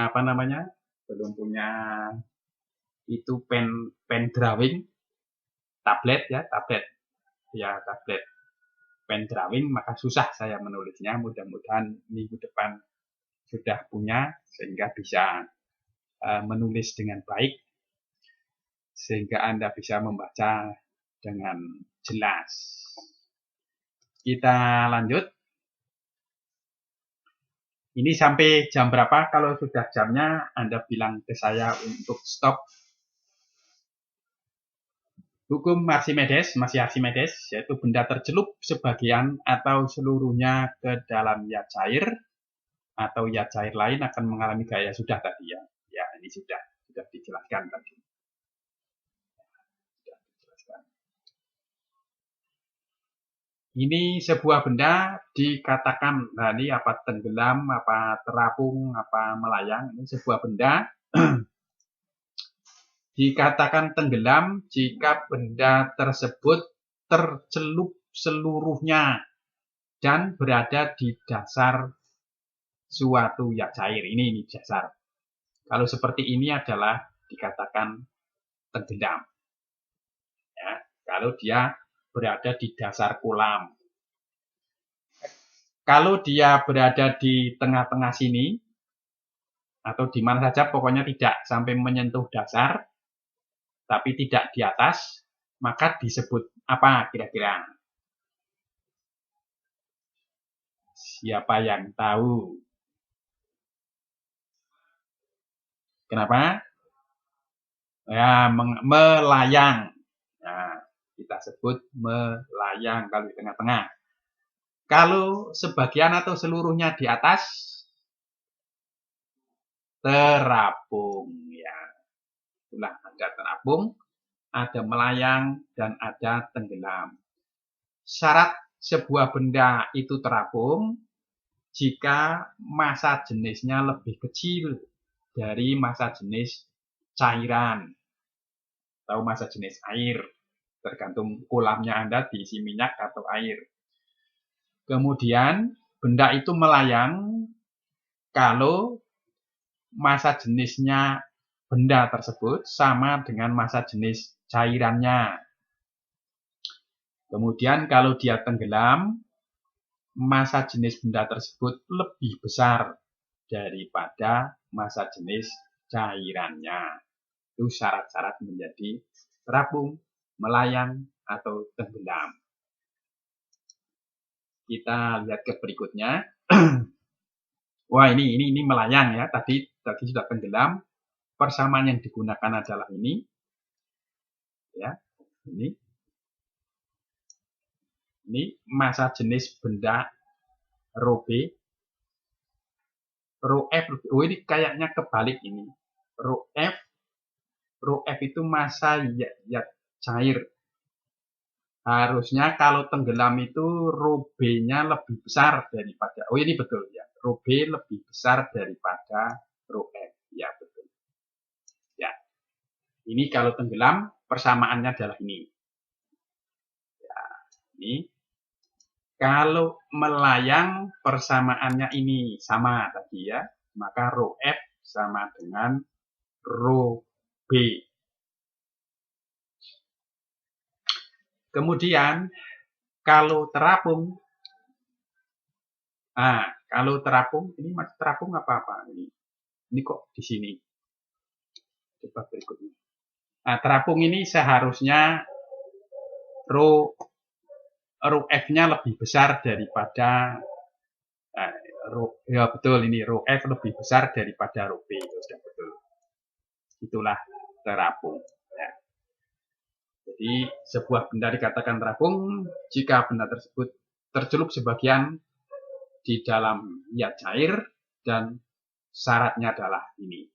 apa namanya? Belum punya itu pen drawing tablet ya, tablet. Pen drawing, maka susah saya menulisnya. Mudah-mudahan minggu depan sudah punya sehingga bisa menulis dengan baik sehingga Anda bisa membaca dengan jelas. Kita lanjut. Ini sampai jam berapa? Kalau sudah jamnya Anda bilang ke saya untuk stop. Hukum Archimedes, masih Archimedes, yaitu benda tercelup sebagian atau seluruhnya ke dalam zat cair atau zat cair lain akan mengalami gaya sudah tadi ya. Ya, ini sudah dijelaskan tadi. Ini sebuah benda dikatakan, nah ini apa tenggelam, apa terapung, apa melayang. Ini sebuah benda dikatakan tenggelam jika benda tersebut tercelup seluruhnya dan berada di dasar suatu zat cair. Ini dasar. Kalau seperti ini adalah dikatakan tenggelam. Ya, kalau dia berada di dasar kolam. Kalau dia berada di tengah-tengah sini, atau di mana saja, pokoknya tidak sampai menyentuh dasar, tapi tidak di atas, maka disebut apa kira-kira? Siapa yang tahu? Kenapa? Ya, melayang. Nah, kita sebut melayang kalau di tengah-tengah. Kalau sebagian atau seluruhnya di atas, terapung ya. Itulah ada terapung, ada melayang, dan ada tenggelam. Syarat sebuah benda itu terapung jika massa jenisnya lebih kecil dari massa jenis cairan atau massa jenis air. Tergantung kolamnya Anda diisi minyak atau air. Kemudian benda itu melayang kalau massa jenisnya benda tersebut sama dengan massa jenis cairannya. Kemudian kalau dia tenggelam, massa jenis benda tersebut lebih besar daripada massa jenis cairannya. Itu syarat-syarat menjadi terapung, melayang, atau tenggelam. Kita lihat ke berikutnya. Wah, ini melayang ya. Tadi sudah tenggelam. Persamaan yang digunakan adalah ini. Ya, ini massa jenis benda rho B, rho F. Oh, ini kayaknya kebalik ini. Rho F itu massa zat cair. Harusnya kalau tenggelam itu rho B-nya lebih besar daripada, oh ini betul ya, rho B lebih besar daripada rho F. Ya, betul. Ya, ini kalau tenggelam persamaannya adalah ini. Ya, ini. Kalau melayang persamaannya ini sama tadi ya, maka rho F sama dengan rho B. Kemudian kalau terapung, ini masih terapung apa-apa ini kok di sini. Coba berikutnya. Nah, terapung ini seharusnya rho F-nya lebih besar daripada ya betul, ini rho F lebih besar daripada rho B. Sudah betul. Itulah terapung. Ya. Jadi sebuah benda dikatakan terapung jika benda tersebut tercelup sebagian di dalam zat cair dan syaratnya adalah ini.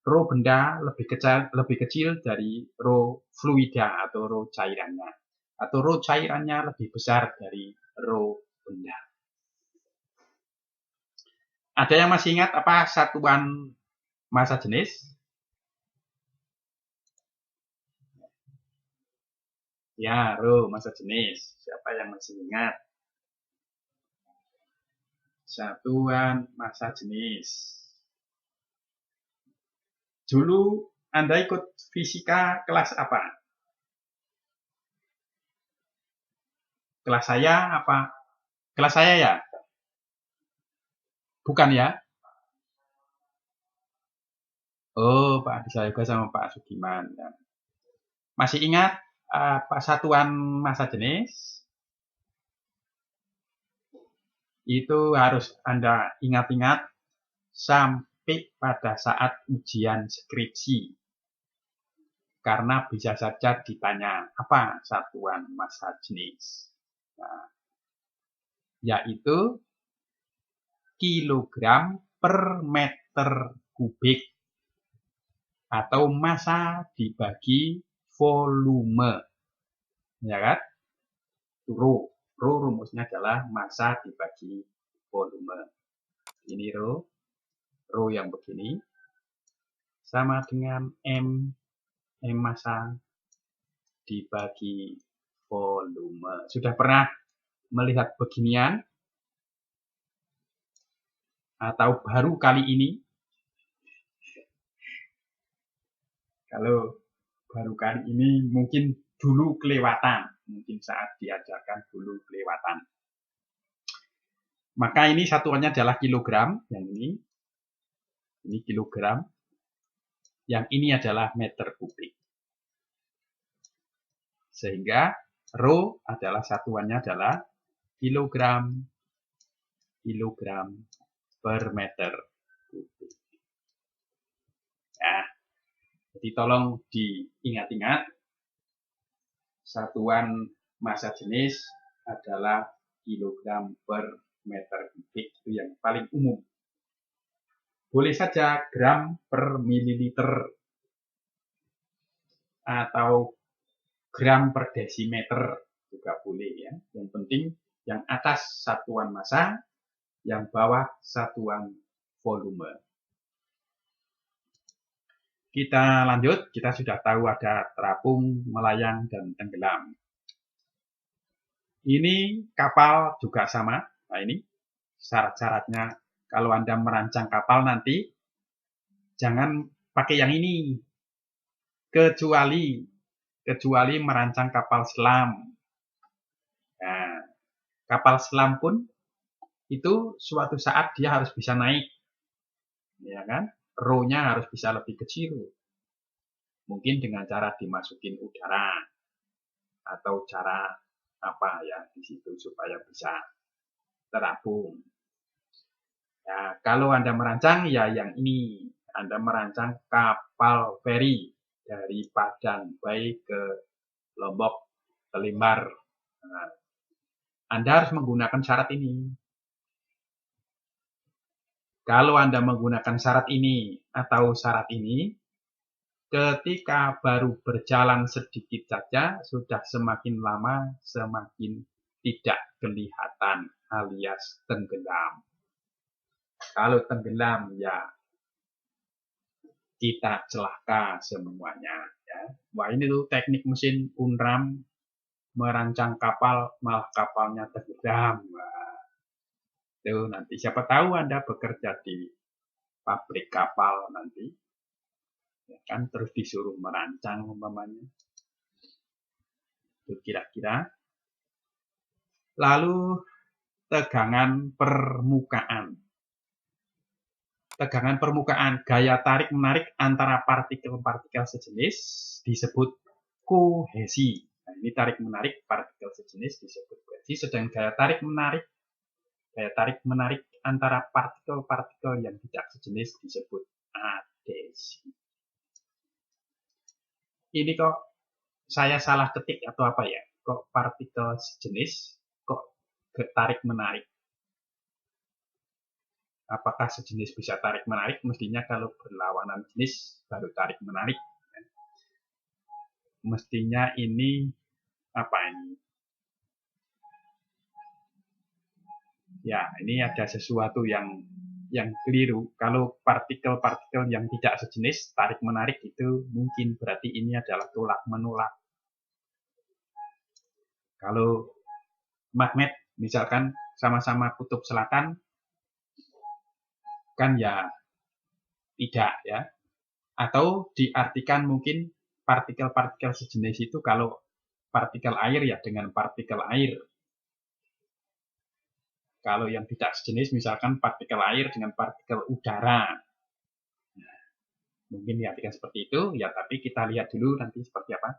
Rho benda lebih kecil dari rho fluida atau rho cairannya. Atau rho cairannya lebih besar dari rho benda. Ada yang masih ingat apa satuan massa jenis? Ya, rho massa jenis. Siapa yang masih ingat? Satuan massa jenis. Dulu Anda ikut fisika kelas apa? Kelas saya apa? Kelas saya ya? Bukan ya? Oh, Pak Adi Sayoga sama Pak Sugiman. Masih ingat apa satuan massa jenis? Itu harus Anda ingat-ingat sampai pada saat ujian skripsi. Karena bisa saja ditanya apa satuan massa jenis. Nah, yaitu kilogram per meter kubik atau massa dibagi volume. Ya kan? Rho rumusnya adalah massa dibagi volume. Ini rho yang begini sama dengan M massa dibagi volume. Sudah pernah melihat beginian? Atau baru kali ini? Kalau baru kali ini mungkin dulu kelewatan. Mungkin saat diajarkan dulu kelewatan. Maka ini satuannya adalah kilogram. Yang ini kilogram. Yang ini adalah meter kubik. Sehingga rho adalah satuannya adalah kilogram per meter kubik. Ya, jadi tolong diingat-ingat, satuan massa jenis adalah kilogram per meter kubik, itu yang paling umum. Boleh saja gram per mililiter atau gram per desimeter juga boleh ya. Yang penting yang atas satuan massa, yang bawah satuan volume. Kita lanjut, kita sudah tahu ada terapung, melayang, dan tenggelam. Ini kapal juga sama. Nah ini syarat-syaratnya kalau Anda merancang kapal nanti, jangan pakai yang ini. Kecuali merancang kapal selam. Nah, kapal selam pun itu suatu saat dia harus bisa naik ya kan? Rho-nya harus bisa lebih kecil. Mungkin dengan cara dimasukin udara atau cara apa ya di situ supaya bisa terapung. Ya, kalau Anda merancang ya yang ini, Anda merancang kapal feri dari Padang Bay ke Lombok, ke Limbar. Nah, Anda harus menggunakan syarat ini. Kalau Anda menggunakan syarat ini atau syarat ini, ketika baru berjalan sedikit saja, sudah semakin lama semakin tidak kelihatan alias tenggelam. Kalau tenggelam ya kita celaka semuanya. Ya. Wah ini tuh teknik mesin Unram merancang kapal malah kapalnya tenggelam. Wah, tuh nanti siapa tahu Anda bekerja di pabrik kapal nanti, ya kan terus disuruh merancang umpamanya. Itu kira-kira. Lalu tegangan permukaan. Tegangan permukaan, gaya tarik-menarik antara partikel-partikel sejenis disebut kohesi. Nah, ini tarik-menarik partikel sejenis disebut kohesi, sedang gaya tarik-menarik antara partikel-partikel yang tidak sejenis disebut adhesi. Ini kok saya salah ketik atau apa ya? Kok partikel sejenis, kok tarik-menarik? Apakah sejenis bisa tarik-menarik? Mestinya kalau berlawanan jenis baru tarik-menarik. Mestinya ini apa ini? Ya, ini ada sesuatu yang keliru. Kalau partikel-partikel yang tidak sejenis tarik-menarik itu mungkin berarti ini adalah tolak-menolak. Kalau magnet misalkan sama-sama kutub selatan kan ya tidak ya. Atau diartikan mungkin partikel-partikel sejenis itu kalau partikel air ya dengan partikel air. Kalau yang tidak sejenis misalkan partikel air dengan partikel udara. Nah, mungkin diartikan seperti itu ya, tapi kita lihat dulu nanti seperti apa.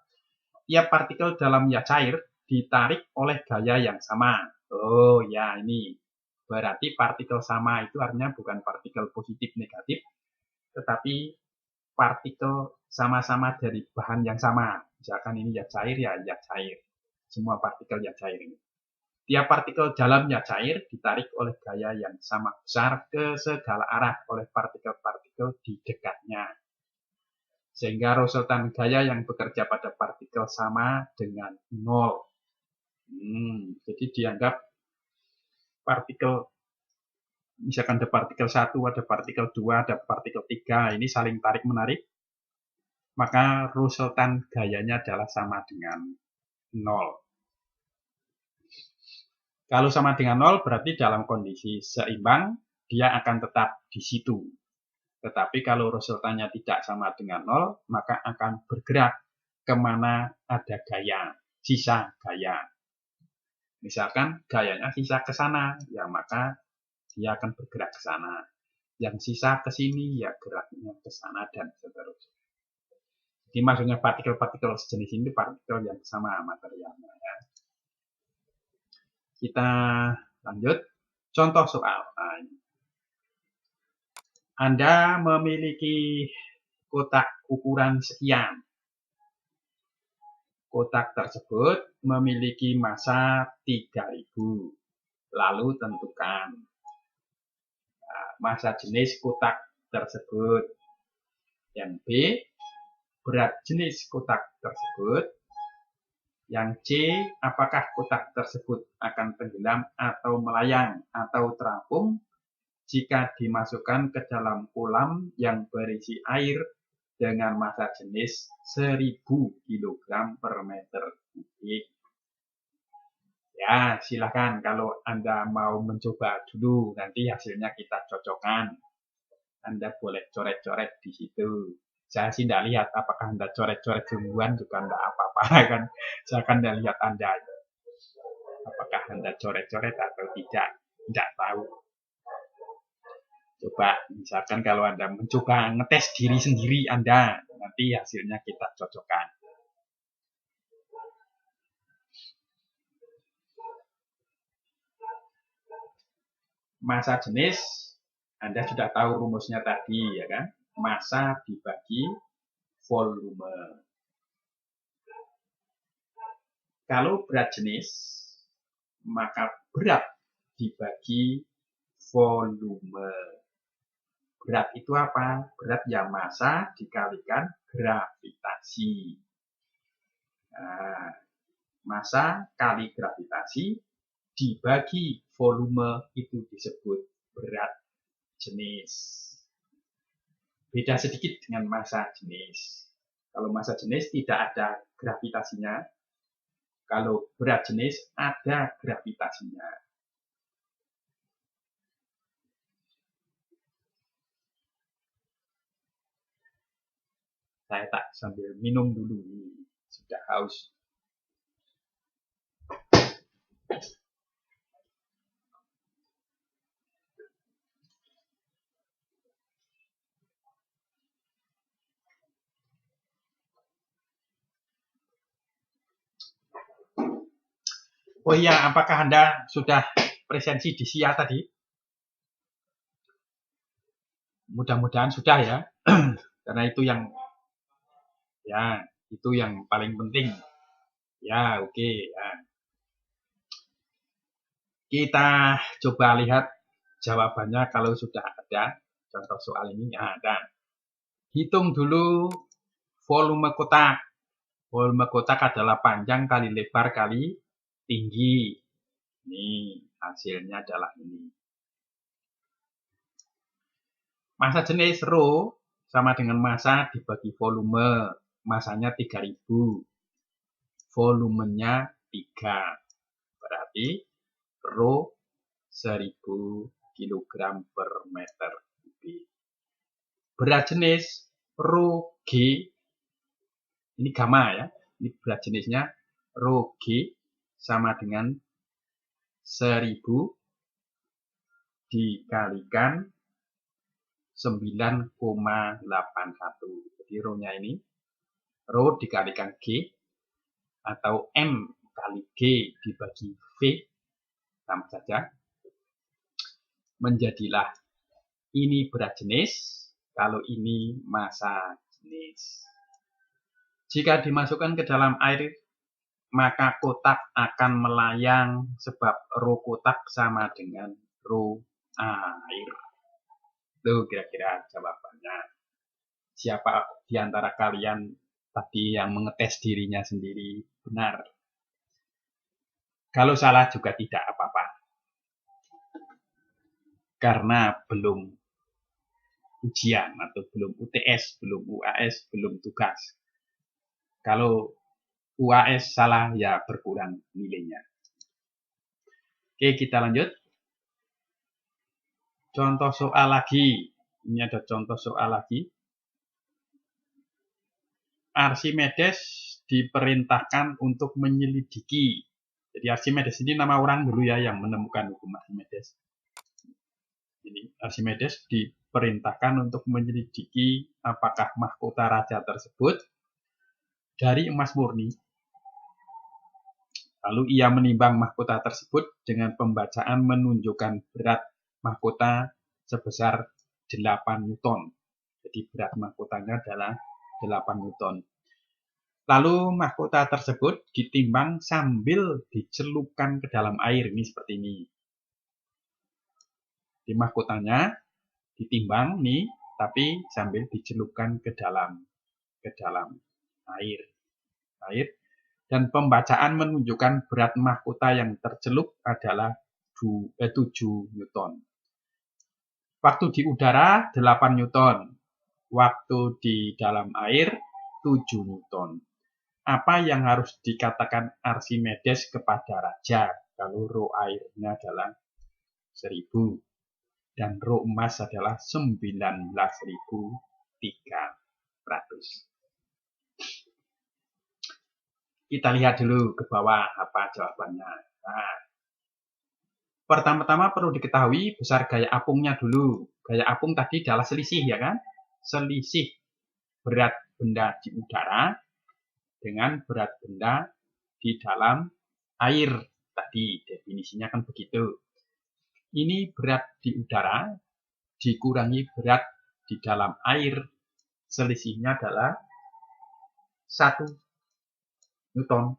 Ya partikel dalam ya cair ditarik oleh gaya yang sama. Oh ya ini berarti partikel sama itu artinya bukan partikel positif negatif, tetapi partikel sama-sama dari bahan yang sama. Misalkan ini ya cair, ya cair. Semua partikel ya cair ini. Tiap partikel dalamnya cair ditarik oleh gaya yang sama besar ke segala arah oleh partikel-partikel di dekatnya. Sehingga resultan gaya yang bekerja pada partikel sama dengan 0. Jadi dianggap partikel, misalkan ada partikel 1, ada partikel 2, ada partikel 3, ini saling tarik-menarik, maka resultan gayanya adalah sama dengan 0. Kalau sama dengan 0 berarti dalam kondisi seimbang, dia akan tetap di situ. Tetapi kalau resultannya tidak sama dengan 0, maka akan bergerak kemana ada gaya, sisa gaya. Misalkan gayanya sisa ke sana, ya maka dia akan bergerak ke sana. Yang sisa ke sini, ya geraknya ke sana dan seterusnya. Jadi maksudnya partikel-partikel sejenis ini partikel yang sama materialnya. Ya. Kita lanjut. Contoh soal. Nah, Anda memiliki kotak ukuran sekian. Kotak tersebut memiliki massa 3000. Lalu tentukan massa jenis kotak tersebut. Yang B, berat jenis kotak tersebut. Yang C, apakah kotak tersebut akan tenggelam atau melayang atau terapung jika dimasukkan ke dalam kolam yang berisi air dengan massa jenis 1000 kg per meter kubik. Ya, silakan kalau Anda mau mencoba dulu, nanti hasilnya kita cocokkan. Anda boleh coret-coret di situ. Saya sih tidak lihat apakah Anda coret-coret duluan juga tidak apa-apa kan. Saya akan tidak lihat Anda. Apakah Anda coret-coret atau tidak tahu. Coba misalkan kalau Anda mencoba ngetes diri sendiri Anda, nanti hasilnya kita cocokkan. Massa jenis, Anda sudah tahu rumusnya tadi, ya kan? Massa dibagi volume. Kalau berat jenis, maka berat dibagi volume. Berat itu apa? Berat ya massa dikalikan gravitasi. Nah, massa kali gravitasi dibagi volume itu disebut berat jenis. Beda sedikit dengan massa jenis. Kalau massa jenis tidak ada gravitasinya. Kalau berat jenis ada gravitasinya. Saya tak sambil minum dulu, sudah haus. Oh iya, apakah Anda sudah presensi di SIA tadi? Mudah-mudahan sudah ya, karena itu yang paling penting. Ya, oke. Ya. Kita coba lihat jawabannya kalau sudah ada contoh soal ini. Ada. Hitung dulu volume kotak. Volume kotak adalah panjang kali lebar kali tinggi. Ini hasilnya adalah ini. Massa jenis rho sama dengan massa dibagi volume. Massanya 3000. Volumenya 3. Berarti rho 1000 kg per meter kubik. Berat jenis rho G, ini gamma ya, ini berat jenisnya rho G sama dengan 1000 dikalikan 9,81. Jadi rho-nya ini, rho dikalikan G, atau M kali G dibagi V, sama saja, menjadilah ini berat jenis, kalau ini massa jenis. Jika dimasukkan ke dalam air, maka kotak akan melayang sebab rho kotak sama dengan rho air. Itu kira-kira jawabannya. Siapa di antara kalian tadi yang mengetes dirinya sendiri benar? Kalau salah juga tidak apa-apa. Karena belum ujian atau belum UTS, belum UAS, belum tugas. Kalau UAS salah ya berkurang nilainya. Oke, kita lanjut. Contoh soal lagi. Ini ada contoh soal lagi. Archimedes diperintahkan untuk menyelidiki. Jadi Archimedes ini nama orang dulu ya yang menemukan hukum Archimedes. Jadi Archimedes diperintahkan untuk menyelidiki apakah mahkota raja tersebut dari emas murni. Lalu ia menimbang mahkota tersebut dengan pembacaan menunjukkan berat mahkota sebesar 8 Newton. Jadi berat mahkotanya adalah 8 Newton. Lalu mahkota tersebut ditimbang sambil dicelupkan ke dalam air. Ini seperti ini. Di mahkotanya ditimbang nih, tapi sambil dicelupkan ke dalam air. Dan pembacaan menunjukkan berat mahkota yang tercelup adalah 7 Newton. Waktu di udara 8 Newton. Waktu di dalam air 7 Newton. Apa yang harus dikatakan Archimedes kepada raja kalau rho airnya adalah 1000 dan rho emas adalah 19.300. Kita lihat dulu ke bawah apa jawabannya. Nah, Pertama-tama perlu diketahui besar gaya apungnya dulu. Gaya apung tadi adalah selisih, ya kan? Selisih berat benda di udara dengan berat benda di dalam air. Tadi definisinya kan begitu. Ini berat di udara dikurangi berat di dalam air. Selisihnya adalah 1 Newton.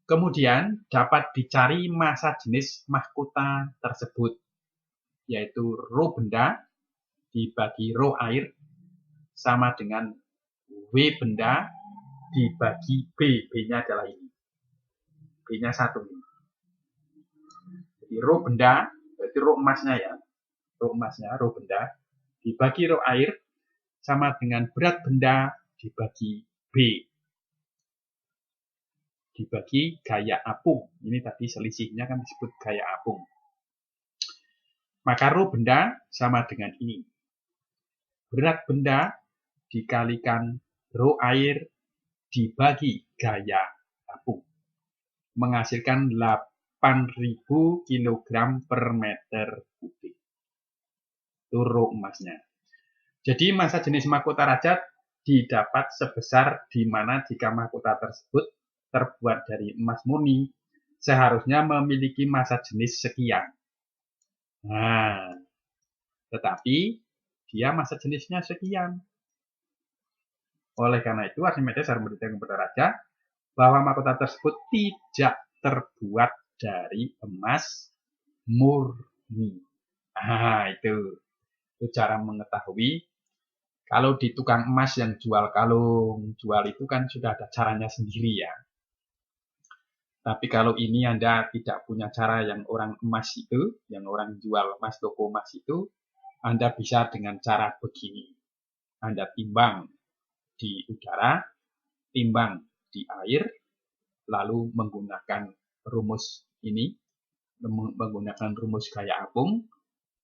Kemudian dapat dicari massa jenis mahkota tersebut, yaitu rho benda dibagi rho air sama dengan W benda dibagi B. B-nya adalah ini. B-nya 1 ini. Jadi rho benda, berarti rho emasnya ya. Rho emasnya, rho benda dibagi rho air sama dengan berat benda dibagi B. Dibagi gaya apung. Ini tadi selisihnya kan disebut gaya apung. Maka rho benda sama dengan ini. Berat benda dikalikan rho air dibagi gaya apung. Menghasilkan 8.000 kg per meter kubik. Itu rho emasnya. Jadi massa jenis mahkota raja didapat sebesar di mana jika mahkota tersebut terbuat dari emas murni, seharusnya memiliki massa jenis sekian. Nah, tetapi dia massa jenisnya sekian. Oleh karena itu, Archimedes harus membuktikan kepada raja bahwa mahkota tersebut tidak terbuat dari emas murni. Nah, itu cara mengetahui. Kalau di tukang emas yang jual kalung, jual itu kan sudah ada caranya sendiri ya. Tapi kalau ini Anda tidak punya cara yang orang emas itu, yang orang jual emas, toko emas itu, Anda bisa dengan cara begini. Anda timbang di udara, timbang di air, lalu menggunakan rumus ini, menggunakan rumus gaya apung,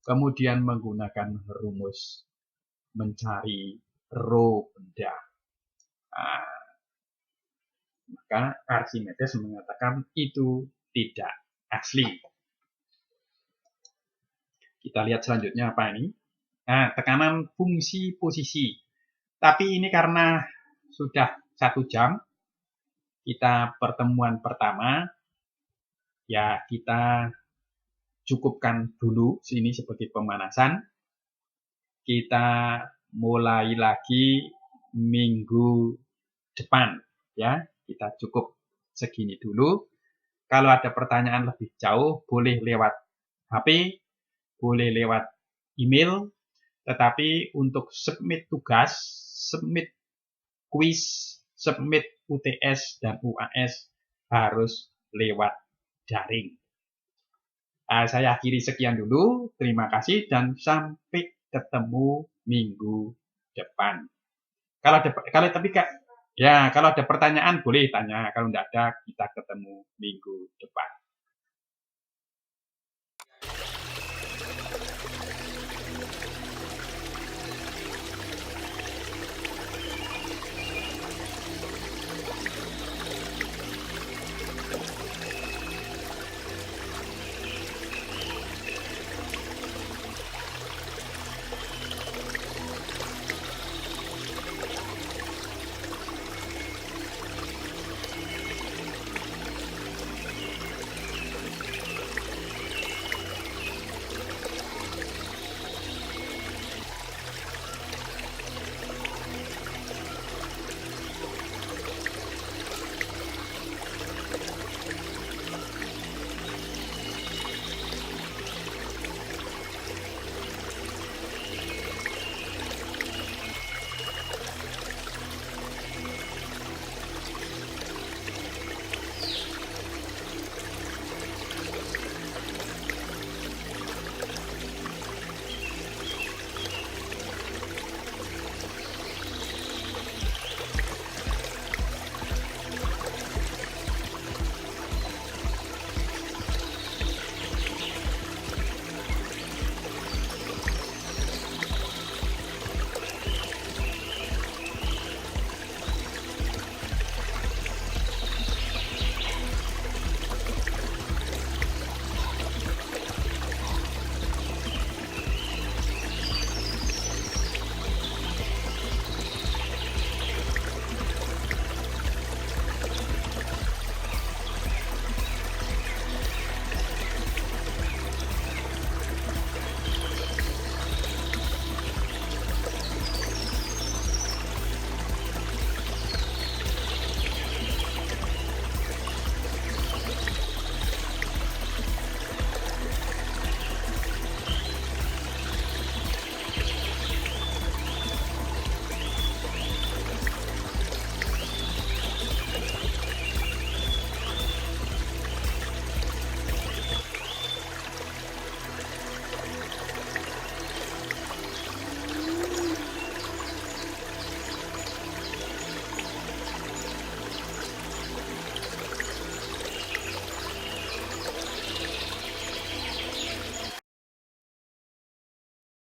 kemudian menggunakan rumus mencari rho benda. Nah, maka Archimedes mengatakan itu tidak asli. Kita lihat selanjutnya apa ini. Nah, tekanan fungsi posisi. Tapi ini karena sudah 1 jam, kita pertemuan pertama, ya kita cukupkan dulu sini sebagai pemanasan. Kita mulai lagi minggu depan, ya. Kita cukup segini dulu. Kalau ada pertanyaan lebih jauh, boleh lewat HP, boleh lewat email, tetapi untuk submit tugas, submit kuis, submit UTS dan UAS harus lewat daring. Saya akhiri sekian dulu. Terima kasih dan sampai ketemu minggu depan. Kalau ada pertanyaan boleh tanya. Kalau tidak ada, kita ketemu minggu depan.